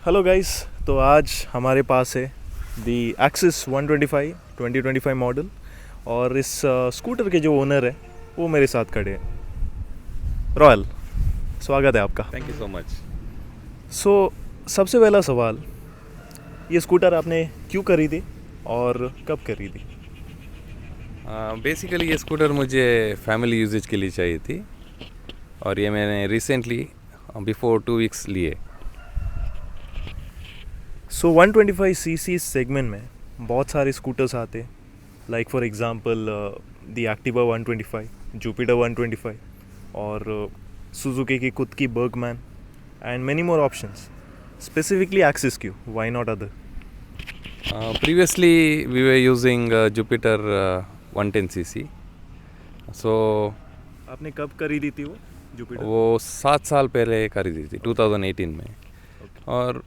Hello guys, तो आज हमारे पास है दी एक्सिस 125 2025 मॉडल। और इस स्कूटर के जो ओनर है वो मेरे साथ खड़े हैं। रॉयल, स्वागत है आपका। Thank you so much. So सबसे पहला सवाल, ये स्कूटर आपने क्यों खरीदी और कब खरीदी? बेसिकली ये स्कूटर मुझे फैमिली यूजेज के लिए चाहिए थी और ये मैंने रिसेंटली बिफोर 2 वीक्स लिए। सो 125 सीसी सेगमेंट में बहुत सारे स्कूटर्स आते हैं, like for example the Activa 125, Jupiter 125 और सुजुकी की खुद की Burgman and many more options. Specifically Access क्यों, why not other? Previously we were using Jupiter 110cc। So आपने कब खरीदी थी वो जुपिटर? वो 7 साल पहले खरीदी थी 2018 में। और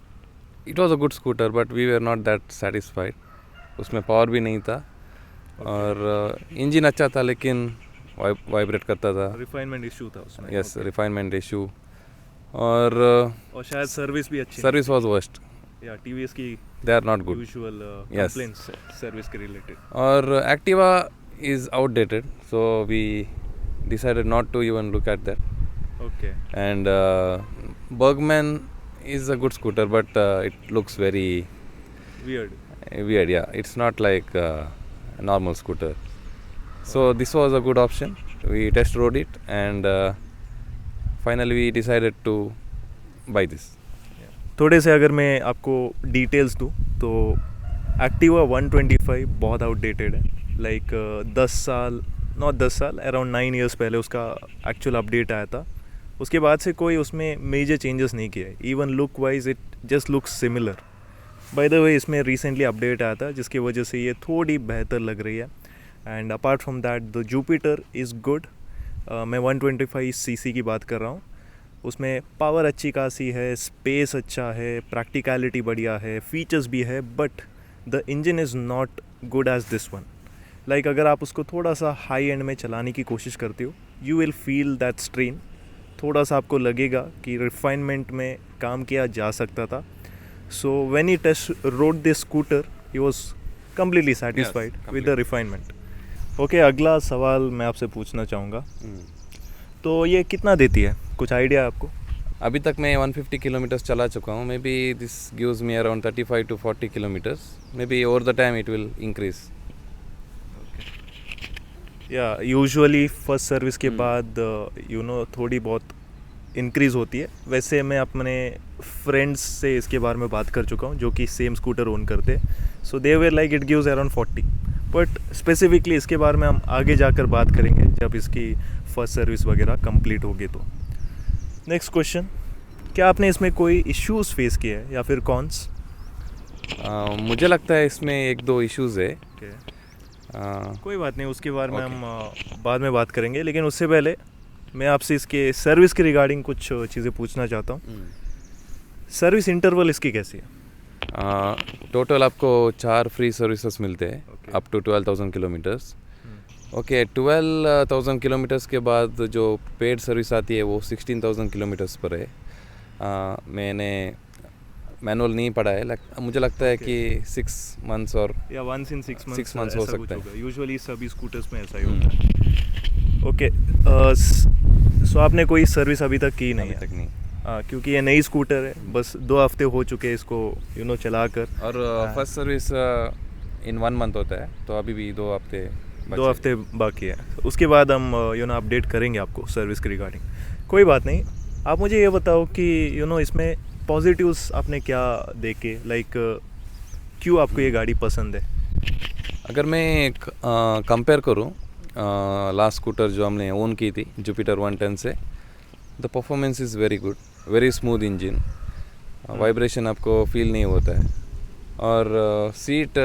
it was a good scooter but we were not that satisfied. उसमें पावर भी नहीं था और इंजन अच्छा था लेकिन वाइब्रेट करता था। रिफाइनमेंट इशू था उसमें। यस, रिफाइनमेंट इशू और शायद सर्विस भी अच्छी सर्विस वाज वर्स्ट। या टीवीएस की they are not good. Usual Yes. Complaints service के रिलेटेड। और Activa is outdated, so we decided not to even look at that. Okay, And Bergman is a good scooter, but it looks very weird. weird. Yeah, it's not like a normal scooter. So this was a good option. We test rode it, and finally we decided to buy this. थोड़े से अगर मैं आपको details दूँ तो Activa 125 बहुत outdated है। Like 10 साल, नॉट 10 साल, अराउंड 9 ईयर्स पहले उसका एक्चुअल अपडेट आया था। उसके बाद से कोई उसमें मेजर चेंजेस नहीं किया है। Even look wise it just looks similar. Bye the वे, इसमें रिसेंटली अपडेट आया था जिसकी वजह से ये थोड़ी बेहतर लग रही है। And apart from that the Jupiter is good. मैं 125 सीसी की बात कर रहा हूँ। उसमें पावर अच्छी खासी है, स्पेस अच्छा है, प्रैक्टिकलिटी बढ़िया है, फीचर्स भी है, but the engine is not good as this one. Like अगर आप उसको थोड़ा सा हाई एंड में चलाने की कोशिश करते हो, you will feel that strain. थोड़ा सा आपको लगेगा कि रिफाइनमेंट में काम किया जा सकता था। So when he test road this scooter he was completely satisfied with the refinement. Okay, अगला सवाल मैं आपसे पूछना चाहूँगा, तो ये कितना देती है, कुछ आइडिया है आपको? अभी तक मैं 150 किलोमीटर्स चला चुका हूँ। May be this gives me around 35 to 40 kilometres. May be over the time it will increase. या यूजुअली फर्स्ट सर्विस के बाद थोड़ी बहुत इंक्रीज़ होती है। वैसे मैं अपने फ्रेंड्स से इसके बारे में बात कर चुका हूँ जो कि सेम स्कूटर ओन करते हैं। So they were like it gives around 40, but specifically इसके बारे में हम आगे जाकर बात करेंगे जब इसकी फर्स्ट सर्विस वगैरह कंप्लीट होगी। तो नेक्स्ट क्वेश्चन, क्या आपने इसमें कोई इश्यूज़ फेस किए हैं या फिर कॉन्स? मुझे लगता है इसमें 1-2 इश्यूज़ है। कोई बात नहीं, उसके बारे में हम बाद में बात करेंगे। लेकिन उससे पहले मैं आपसे इसके सर्विस के रिगार्डिंग कुछ चीज़ें पूछना चाहता हूँ। सर्विस इंटरवल इसकी कैसी है? टोटल आपको 4 फ्री सर्विसेज मिलते हैं Okay. Up to 12,000 kilometres. Okay, 12,000 kilometres के बाद जो पेड सर्विस आती है वो 16,000 किलोमीटर्स पर है। मैंने मैनुअल नहीं पढ़ा है, मुझे लगता है कि 6 मंथ्स और या वंस इन 6 6 months हो सकता है। यूजुअली सभी स्कूटर्स में ऐसा ही होता है। ओके, सो आपने कोई सर्विस अभी तक की नहीं अभी है? तक नहीं। क्योंकि ये नई स्कूटर है, बस 2 हफ्ते हो चुके हैं इसको चलाकर। और फर्स्ट सर्विस इन 1 मंथ होता है, तो अभी भी 2 हफ्ते 2 हफ्ते बाकी है। उसके बाद हम अपडेट करेंगे आपको सर्विस के रिगार्डिंग। कोई बात नहीं, आप मुझे ये बताओ कि इसमें पॉजिटिव्स आपने क्या देखे, लाइक क्यों आपको ये गाड़ी पसंद है? अगर मैं कंपेयर करूं लास्ट स्कूटर जो हमने ओन की थी जुपिटर 110 से, the performance is very good, very smooth engine, vibration आपको फील नहीं होता है और सीट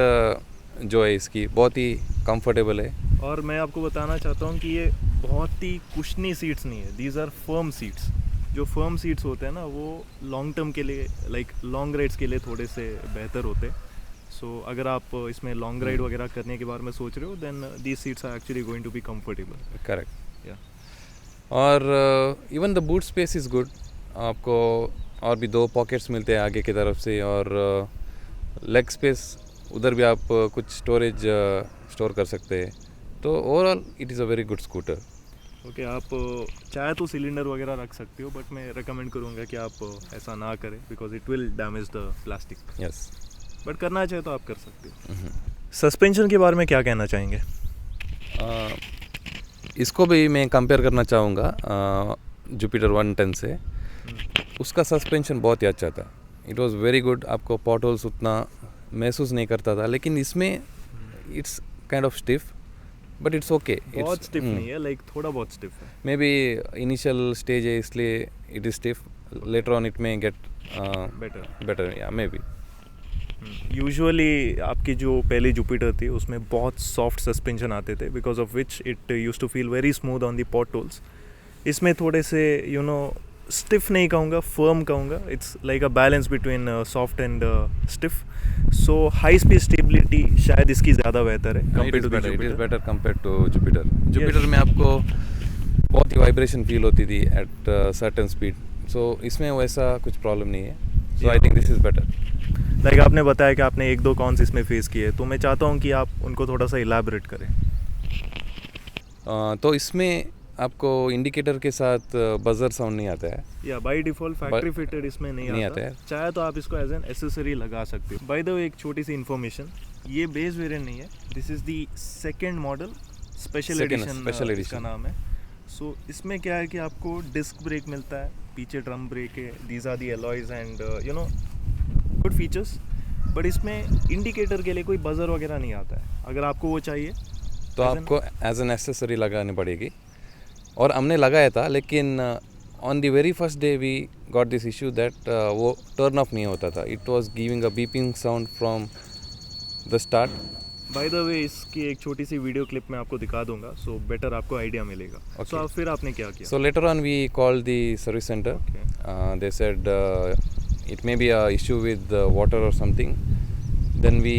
जो है इसकी बहुत ही कंफर्टेबल है। और मैं आपको बताना चाहता हूँ कि ये बहुत ही कुशनी सीट्स नहीं है, दीज आर फर्म सीट्स। जो फर्म सीट्स होते हैं ना, वो लॉन्ग टर्म के लिए, लाइक लॉन्ग राइड्स के लिए थोड़े से बेहतर होते हैं। सो अगर आप इसमें लॉन्ग राइड वगैरह करने के बारे में सोच रहे हो, then these seats are actually going to be comfortable. Correct. या और even the boot space is good. आपको और भी 2 पॉकेट्स मिलते हैं आगे की तरफ से, और लेग स्पेस उधर भी आप कुछ स्टोरेज स्टोर कर सकते हैं. तो overall it is a very good scooter. Okay आप चाहे तो सिलेंडर वगैरह रख सकते हो, बट मैं रिकमेंड करूँगा कि आप ऐसा ना करें because it will damage the plastic. Yes. But करना चाहे तो आप कर सकते हो. सस्पेंशन के बारे में क्या कहना चाहेंगे? इसको भी मैं कंपेयर करना चाहूँगा जुपिटर 110 से. उसका सस्पेंशन बहुत ही अच्छा था. It was very good. आपको पॉट होल्स उतना महसूस नहीं करता था, लेकिन इसमें it's kind of stiff, but it's okay. बहुत स्टिफ नहीं है, लाइक थोड़ा बहुत स्टिफ है. मे बी इनिशियल स्टेज है इसलिए it is stiff. Later on it may get better. या मे बी. यूजुअली आपकी जो पहली जुपिटर थी उसमें बहुत सॉफ्ट सस्पेंशन आते थे, because of which it used to feel very smooth on the potholes. इसमें थोड़े से स्टिफ नहीं कहूँगा, फर्म कहूँगा. It's like a balance between soft and stiff. So high speed stability शायद इसकी ज़्यादा बेहतर है it is better compare to Jupiter. Jupiter में आपको बहुत ही वाइब्रेशन फील होती थी एट सर्टेन स्पीड. सो इसमें वैसा कुछ प्रॉब्लम नहीं है. So I think this is better. Like आपने बताया कि आपने 1-2 कॉन्स इसमें फेस किए, तो मैं चाहता हूँ कि आप उनको थोड़ा सा इलैबोरेट करें. तो इसमें आपको इंडिकेटर के साथ बजर साउंड नहीं आता है. या बाय डिफ़ॉल्ट फैक्ट्री फिटेड इसमें नहीं आता है. चाहे तो आप इसको एज एन एसेसरी लगा सकते हो. बाय द वे एक छोटी सी इन्फॉर्मेशन, ये बेस वेरिएंट नहीं है. This is the second model, special edition इसका नाम है. सो इसमें क्या है कि आपको डिस्क ब्रेक मिलता है, पीछे ड्रम ब्रेक है, these are the alloys and good features. But इसमें इंडिकेटर के लिए कोई बजर वगैरह नहीं आता है. अगर आपको वो चाहिए तो आपको एज एन एसेसरी लगानी पड़ेगी. और हमने लगाया था, लेकिन on the very first day we got this issue that वो टर्न ऑफ नहीं होता था. It was giving a beeping sound from the start. By the way इसकी एक छोटी सी वीडियो क्लिप मैं आपको दिखा दूंगा, सो बेटर आपको आइडिया मिलेगा. सो फिर आपने क्या किया? So later on we called the service centre. They said it may be a issue with the water or something. Then we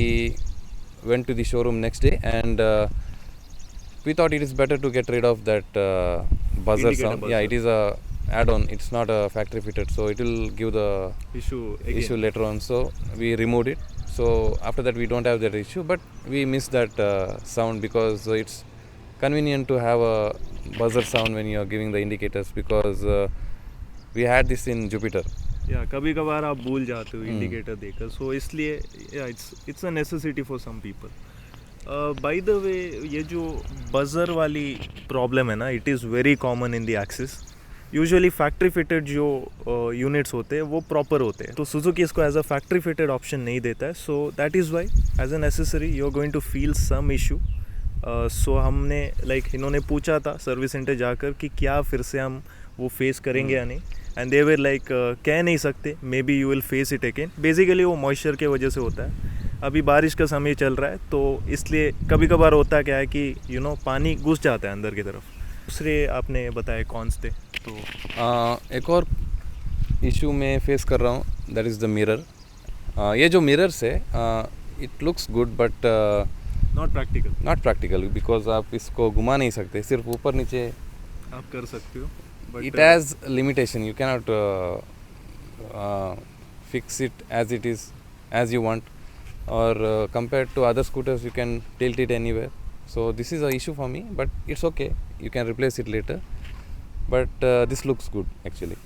went to the showroom next day, and we thought it is better to get rid of that buzzer sound. Buzzer. Yeah, it is a add-on. It's not a factory fitted, so it will give the issue later on. So we removed it. So after that we don't have that issue, but we miss that sound because it's convenient to have a buzzer sound when you are giving the indicators, because we had this in Jupiter. या कभी कभार आप भूल जाते हो indicator देकर. So इसलिए it's a necessity for some people. By the way ये जो बजर वाली प्रॉब्लम है ना, it is very common in the Access. Usually factory fitted जो यूनिट्स होते हैं वो प्रॉपर होते हैं, तो सुजुकी इसको as a factory fitted option नहीं देता है. So that is why as a necessary you are going to feel some issue. So हमने इन्होंने पूछा था सर्विस सेंटर जाकर कि क्या फिर से हम वो फेस करेंगे या नहीं. एंड दे वर कह नहीं सकते, may be you will face it again. Basically वो मॉइस्चर के वजह से होता है. अभी बारिश का समय चल रहा है, तो इसलिए कभी कभार होता क्या है कि पानी घुस जाता है अंदर की तरफ. दूसरे आपने बताया कॉन्स थे, तो एक और इशू मैं फेस कर रहा हूँ, दैट इज़ द मिरर. ये जो मिरर्स है, it looks good but not practical because आप इसको घुमा नहीं सकते, सिर्फ ऊपर नीचे आप कर सकते हो. It has limitation. You cannot fix it as it is, as you want, or compared to other scooters you can tilt it anywhere. So this is a issue for me, but it's okay. You can replace it later. But this looks good actually.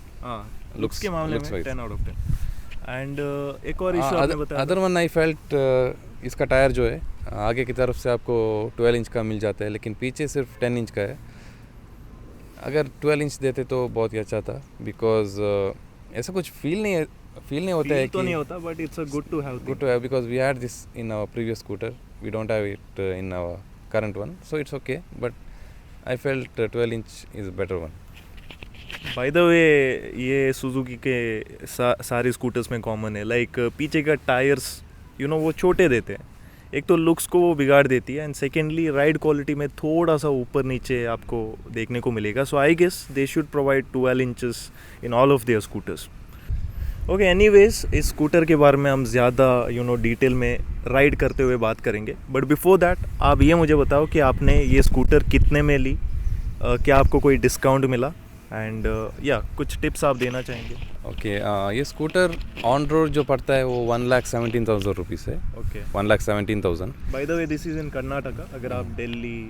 Looks के मामले में 10 out of 10. And एक और issue आपने बताया. Other one I felt इसका tyre जो है आगे की तरफ से आपको 12 इंच का मिल जाता है, लेकिन पीछे सिर्फ 10 इंच का है. अगर 12 इंच देते तो बहुत ही अच्छा था, बिकॉज ऐसा कुछ फील नहीं होता है. तो नहीं होता, but it's a good to have because we had this in our previous scooter. We don't have it in our current one, so it's okay. But I felt 12 inch is better one. By the way ये Suzuki के सारे scooters में common है. पीछे का tyres वो छोटे देते हैं. एक तो लुक्स को वो बिगाड़ देती है, एंड सेकेंडली राइड क्वालिटी में थोड़ा सा ऊपर नीचे आपको देखने को मिलेगा. So I guess they should provide 12 inches in all of their scooters. Okay, anyways इस स्कूटर के बारे में हम ज़्यादा डिटेल में राइड करते हुए बात करेंगे. बट बिफोर दैट आप ये मुझे बताओ कि आपने ये स्कूटर कितने में ली, क्या आपको कोई डिस्काउंट मिला? एंड या कुछ टिप्स आप देना चाहेंगे? ओके, ये स्कूटर ऑन रोड जो पड़ता है वो 1,17,000 रुपीज़ है. Okay. 1,17,000. Bye the way this is in Karnataka. अगर आप दिल्ली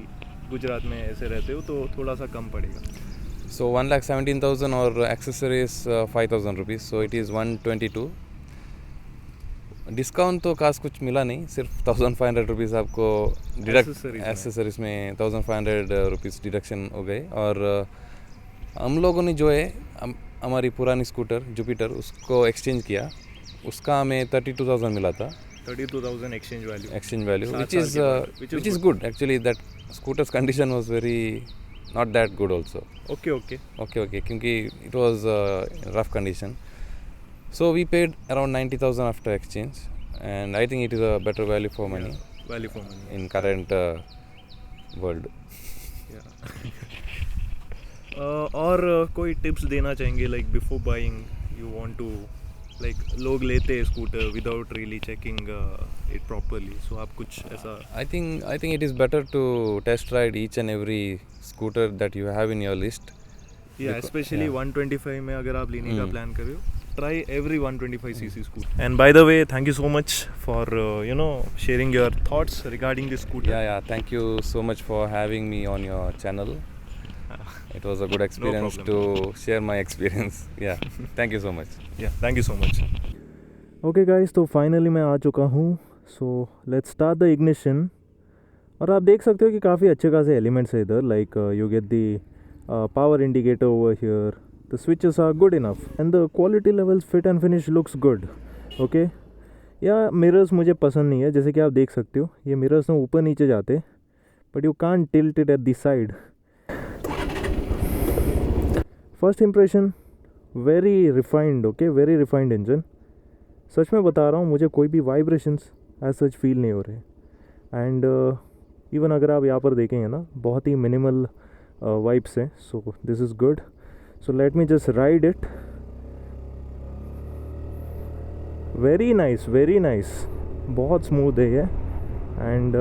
गुजरात में ऐसे रहते हो तो थोड़ा सा कम पड़ेगा. So 1,17,000 और accessories 5,000 rupees. So it is 122. Discount तो खास कुछ मिला नहीं, सिर्फ 1,500 रुपीज़ आपको एसेसरीज में 1,500 रुपीज़ डिडक्शन हो गए. और हम लोगों ने जो है हमारी पुरानी स्कूटर जुपिटर उसको एक्सचेंज किया, उसका हमें 32,000 मिला था. 32,000 exchange value which is good actually. That scooter's condition was very not that good also. Okay. क्योंकि it was rough condition. So we paid around 90,000 after exchange, and I think it is a better value for money. In current world. और कोई tips देना चाहेंगे like before buying you want to like लोग लेते हैं scooter without really checking it properly, so आप कुछ ऐसा? I think it is better to test ride each and every scooter that you have in your list. Especially 125 में अगर आप लेने का प्लान कर रहे हो, try every 125cc scooter. And by the way, thank you so much for sharing your thoughts regarding this scooter. Yeah, thank you so much for having me on your channel. It was a good experience to share my experience. Yeah, thank you so much. Yeah, thank you so much. Okay guys, तो finally मैं आ चुका हूँ. So let's start the ignition. और आप देख सकते हो कि काफ़ी अच्छे खासे एलिमेंट्स है इधर. Like you get the power indicator over here. The switches are good enough and the quality levels fit and finish looks good. Okay. या मिरर्स मुझे पसंद नहीं है, जैसे कि आप देख सकते हो ये मिरर्स ना ऊपर नीचे जाते, but you can't tilt it at the side. First impression very refined. Okay, very refined engine. सच में बता रहा हूँ, मुझे कोई भी वाइब्रेशंस एज सच फील नहीं हो रहे. एंड इवन अगर आप यहाँ पर देखेंगे ना, बहुत ही मिनिमल वाइब्स हैं. So this is good. So let me just ride it. Very nice. बहुत स्मूथ है ये. एंड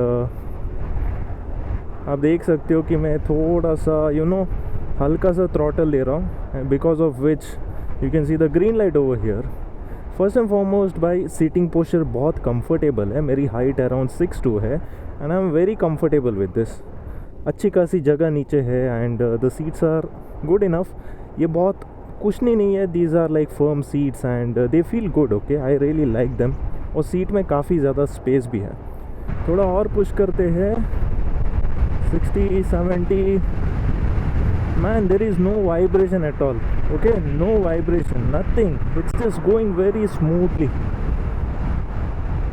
आप देख सकते हो कि मैं थोड़ा सा हल्का सा थ्रॉटल दे रहा हूँ, because of which you can see the green light over here. First and foremost by seating posture बहुत कंफर्टेबल है. मेरी हाइट अराउंड 6'2" है and I am very comfortable with this. अच्छी खासी जगह नीचे है and the seats are good enough. ये बहुत कुशनी नहीं है. These are like firm seats and they feel good. Okay, I really like them. और सीट में काफ़ी ज़्यादा स्पेस भी है. थोड़ा और पुश करते हैं. 60, 70. Man, there is no vibration at all. Okay, no vibration, nothing. It's just going very smoothly.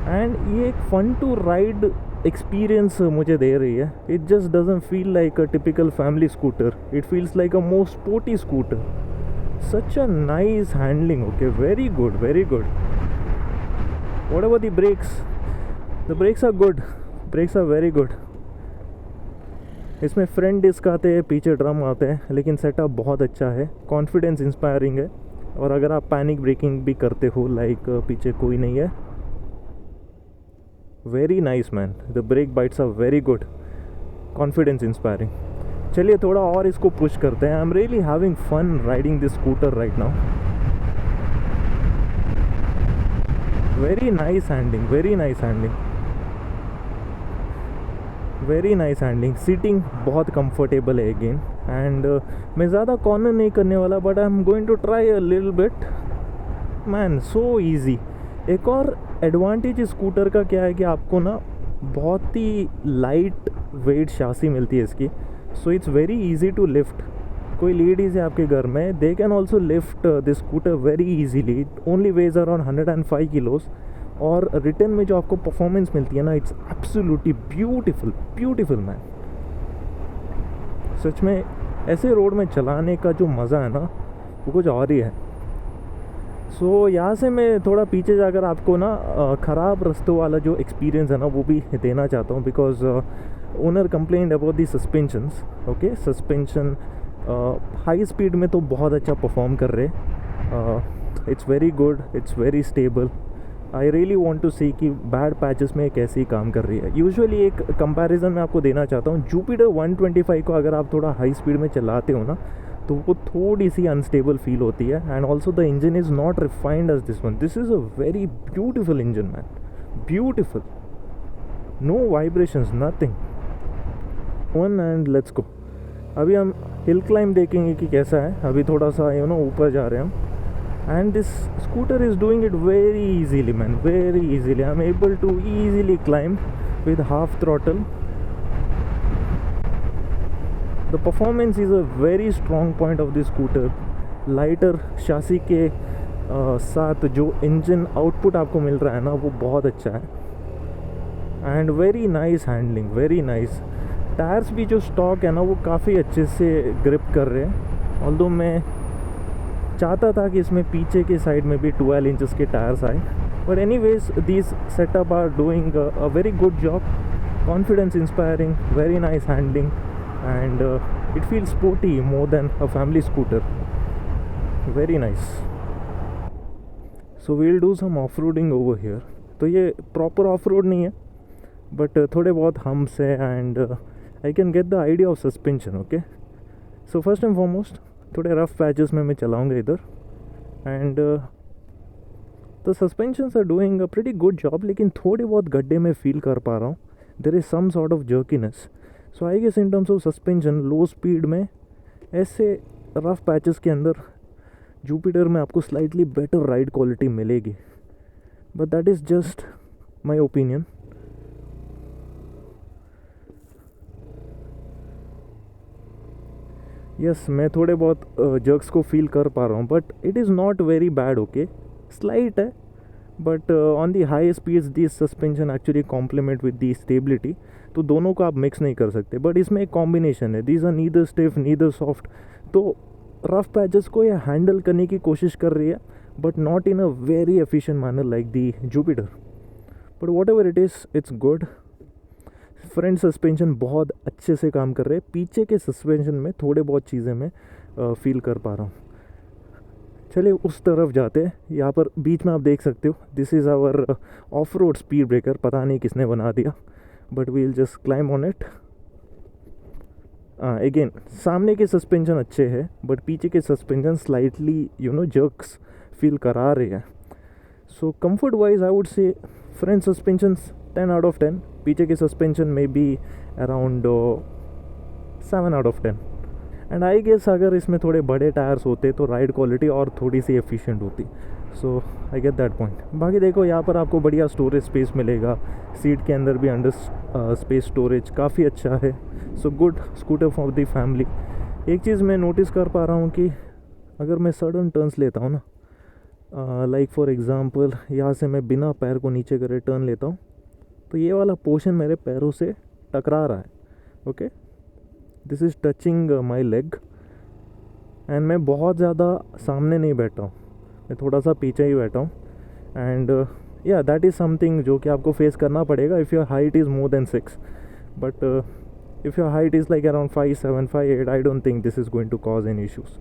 And ये एक फन टू राइड एक्सपीरियंस मुझे दे रही है. It just doesn't feel like a typical family scooter. It feels like a more sporty scooter. Such a nice handling. Okay, very good. What about the brakes? The brakes are good. Brakes are very good. इसमें front disc आते हैं, पीछे drum आते हैं, लेकिन setup बहुत अच्छा है. कॉन्फिडेंस इंस्पायरिंग है. और अगर आप पैनिक ब्रेकिंग भी करते हो, लाइक पीछे कोई नहीं है, very nice man. The brake bites are very good. Confidence inspiring. चलिए थोड़ा और इसको पुश करते हैं. I am really having fun riding this scooter right now. Very nice handling. Seating बहुत कंफर्टेबल है अगेन. एंड मैं ज़्यादा कॉर्नर नहीं करने वाला, but I am going to try a little bit. Man, so easy. एक और एडवांटेज स्कूटर का क्या है कि आपको ना बहुत ही लाइट वेट शासी मिलती है इसकी. So it's very easy to lift. कोई लेडीज़ है आपके घर में, they can also lift this scooter very easily. It only weighs around 105 kilos. और रिटर्न में जो आपको परफॉर्मेंस मिलती है ना, इट्स एब्सोल्युटली ब्यूटीफुल मैन. सच में ऐसे रोड में चलाने का जो मज़ा है ना, वो कुछ और ही है. सो यहाँ से मैं थोड़ा पीछे जाकर आपको ना ख़राब रास्तों वाला जो एक्सपीरियंस है ना, वो भी देना चाहता हूँ. Because owner complained about the suspensions. Okay, suspension high speed में तो बहुत अच्छा परफॉर्म कर रहे. It's very good, it's very stable. I really want to see कि बैड पैचेस में कैसे ही काम कर रही है. यूजुअली एक कंपैरिजन मैं आपको देना चाहता हूँ. जुपिटर 125 को अगर आप थोड़ा हाई स्पीड में चलाते हो ना, तो वो थोड़ी सी अनस्टेबल फील होती है. And also the engine is not refined as this one. This is a very beautiful engine man, beautiful. No vibrations, nothing. One and let's go. अभी हम हिल क्लाइंब देखेंगे कि कैसा है. अभी थोड़ा सा ऊपर जा रहे हैं हम. And this scooter is doing it very easily man, very easily. I'm able to easily climb with half throttle. The performance is a very strong point of this scooter. Lighter chassis के साथ जो engine output आपको मिल रहा है ना, वो बहुत अच्छा है. And very nice handling, very nice. Tyres भी जो स्टॉक है ना, वो काफ़ी अच्छे से ग्रिप कर रहे हैं. ऑल्दो मैं चाहता था कि इसमें पीछे के साइड में भी 12 इंचेस के टायर्स आए. But anyways this setup are doing a very good job. Confidence inspiring, very nice handling and it feels sporty more than a family scooter. Very nice. So we will do some off roading over here. तो ये proper off road नहीं है, but थोड़े बहुत humps है and I can get the idea of suspension. Okay, so first and foremost थोड़े rough patches में मैं चलाऊँगा इधर. And the suspensions are doing a pretty good job. लेकिन थोड़े बहुत गड्ढे में फील कर पा रहा हूँ. There is some sort of jerkiness. So I guess in terms of suspension low speed में ऐसे रफ पैचेस के अंदर जुपिटर में आपको स्लाइटली बेटर राइड क्वालिटी मिलेगी. But that is just my opinion. Yes, मैं थोड़े बहुत जर्क्स को फील कर पा रहा हूँ, but it is not very bad. Okay, slight है, but on the high speeds this suspension actually complement with the stability. तो दोनों को आप मिक्स नहीं कर सकते, बट इसमें एक कॉम्बिनेशन है. These are neither stiff neither soft. तो रफ पैचेस को ये हैंडल करने की कोशिश कर रही है, but not in a very efficient manner like the Jupiter. But whatever it is, it's good. Front suspension बहुत अच्छे से काम कर रहे हैं. पीछे के सस्पेंशन में थोड़े बहुत चीज़ें मैं फील कर पा रहा हूँ. चलिए उस तरफ जाते हैं. यहाँ पर बीच में आप देख सकते हो, this is our off road speed breaker. पता नहीं किसने बना दिया, but we will just climb on it. Again सामने के सस्पेंशन अच्छे हैं, बट पीछे के सस्पेंशन स्लाइटली जर्क्स फील करा रहे हैं. So comfort wise I would say front suspensions 10 out of 10. पीछे के सस्पेंशन में भी around 7 out of 10. And I guess अगर इसमें थोड़े बड़े टायर्स होते तो राइड क्वालिटी और थोड़ी सी एफिशिएंट होती. सो आई गेट दैट पॉइंट. बाकी देखो यहाँ पर आपको बढ़िया स्टोरेज स्पेस मिलेगा. सीट के अंदर भी अंडर स्पेस स्टोरेज काफ़ी अच्छा है. So good scooter for the family. एक चीज़ मैं नोटिस कर पा रहा हूँ कि अगर मैं सडन टर्न्स लेता हूँ ना, लाइक फॉर एग्ज़ाम्पल यहाँ से मैं बिना पैर को नीचे करे टर्न लेता हूँ, तो ये वाला पोर्शन मेरे पैरों से टकरा रहा है. Okay, this is touching my leg. And मैं बहुत ज़्यादा सामने नहीं बैठा हूँ, मैं थोड़ा सा पीछे ही बैठा हूँ. एंड या दैट इज़ समथिंग जो कि आपको फेस करना पड़ेगा if your height is more than 6. But if your height is like around 5, 7, 5, 8, I don't think this is going to cause any issues.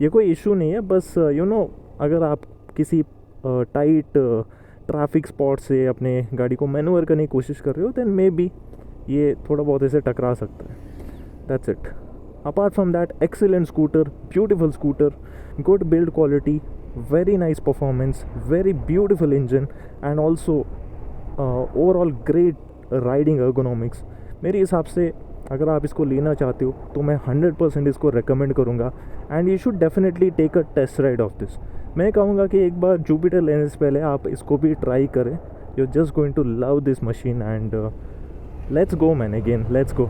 ये कोई इशू नहीं है. बस अगर आप किसी टाइट ट्रैफिक स्पॉट से अपने गाड़ी को मैनूवर करने की कोशिश कर रहे हो, देन मे बी ये थोड़ा बहुत ऐसे टकरा सकता है. That's it. Apart from that, excellent scooter, beautiful scooter, good build quality, very nice performance, very beautiful engine and also overall great riding ergonomics. मेरे हिसाब से अगर आप इसको लेना चाहते हो तो मैं 100% इसको रेकमेंड करूँगा. And you should definitely take a test ride of this. मैं कहूँगा कि एक बार जुपिटर लेने से पहले आप इसको भी ट्राई करें. You are just going to love this machine. And let's go man, again let's go.